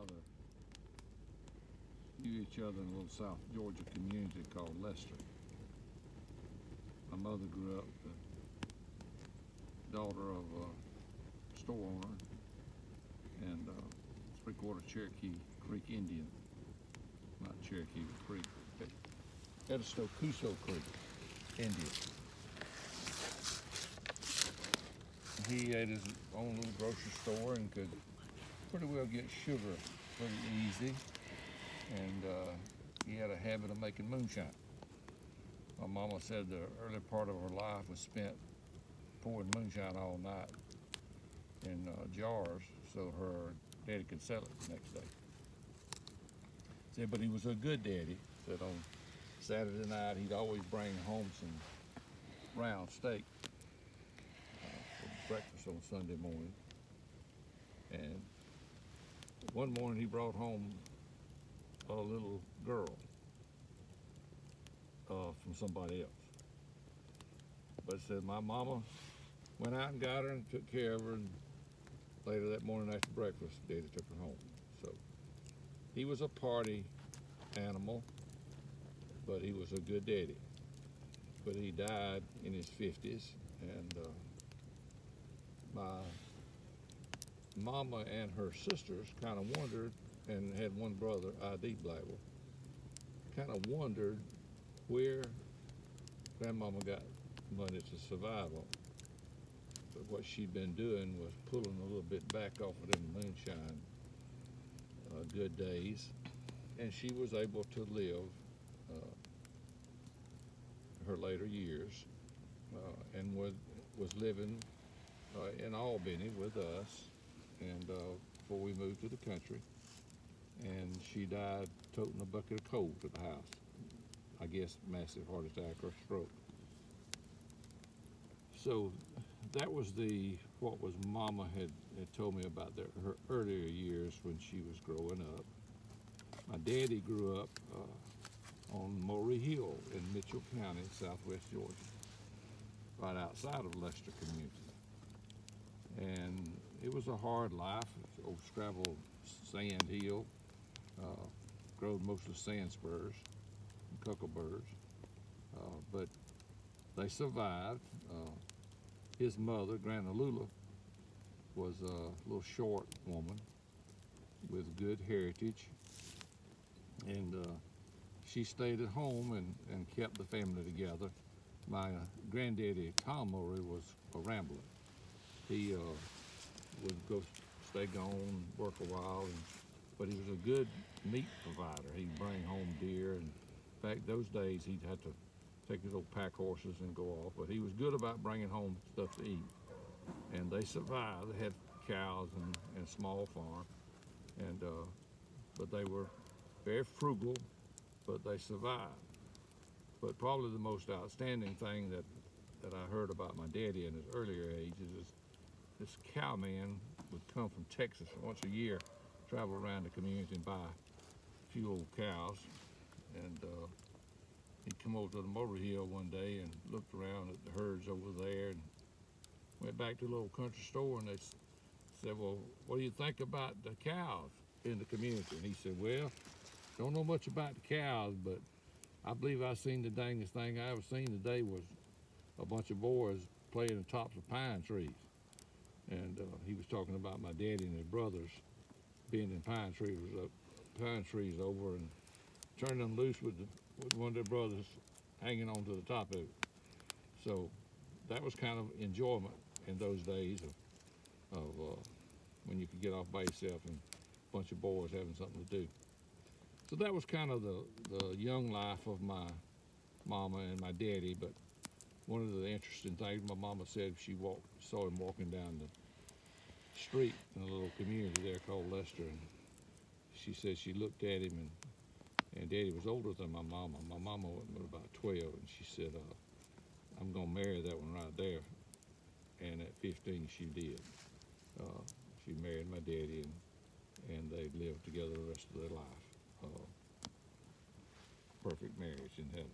father knew each other in a little South Georgia community called Lester. My mother grew up the daughter of a store owner and three-quarter Cherokee Creek Indian. Not Cherokee, but Creek. Edistocuso Creek Indian. He had his own little grocery store and could pretty well get sugar pretty easy. And he had a habit of making moonshine. My mama said the early part of her life was spent pouring moonshine all night in jars so her daddy could sell it the next day. Said, but he was a good daddy. Said on Saturday night he'd always bring home some round steak for breakfast on Sunday morning. And one morning he brought home a little girl from somebody else. But said my mama went out and got her and took care of her, and later that morning after breakfast, Daddy took her home. So he was a party animal, but he was a good daddy. But he died in his 50s, and my mama and her sisters kind of wondered, and had one brother, I.D. Blackwell, kind of wondered where Grandmama got money to survive on. But what she'd been doing was pulling a little bit back off of them moonshine good days, and she was able to live her later years and was living in Albany with us, and before we moved to the country. And she died toting a bucket of coal to the house. I guess massive heart attack or stroke. So that was what was Mama had told me about her earlier years when she was growing up. My daddy grew up on Morey Hill in Mitchell County, southwest Georgia, right outside of Lester community. And it was a hard life, old scrabble sand hill. Growed mostly sand spurs and cuckleburrs, but they survived. His mother, Grandma Lula, was a little short woman with good heritage, and she stayed at home and kept the family together. My granddaddy, Tom Morey, was a rambler. He would stay gone, work a while, but he was a good meat provider. He'd bring home deer, and in fact, those days he'd have to take his old pack horses and go off, but he was good about bringing home stuff to eat. And they survived. They had cows and a small farm, and but they were very frugal, but they survived. But probably the most outstanding thing that I heard about my daddy in his earlier age is this cowman would come from Texas once a year, travel around the community and buy a few old cows, and he'd come over to the Morey Hill one day and looked around at the herds over there and went back to the little country store, and they said, well, what do you think about the cows in the community? And he said, well, don't know much about the cows, but I believe I seen the dangest thing I ever seen today was a bunch of boys playing in the tops of pine trees. And he was talking about my daddy and his brothers being in pine trees over and turning them loose with one of their brothers hanging on to the top of it. So that was kind of enjoyment in those days of when you could get off by yourself and a bunch of boys having something to do. So that was kind of the young life of my mama and my daddy. But one of the interesting things, my mama said she saw him walking down the street in a little community there called Lester, and she said she looked at him, and Daddy was older than my mama. My mama was about 12, and she said, I'm gonna marry that one right there. And at 15 she did. She married my daddy, and they lived together the rest of their life. Perfect marriage in heaven.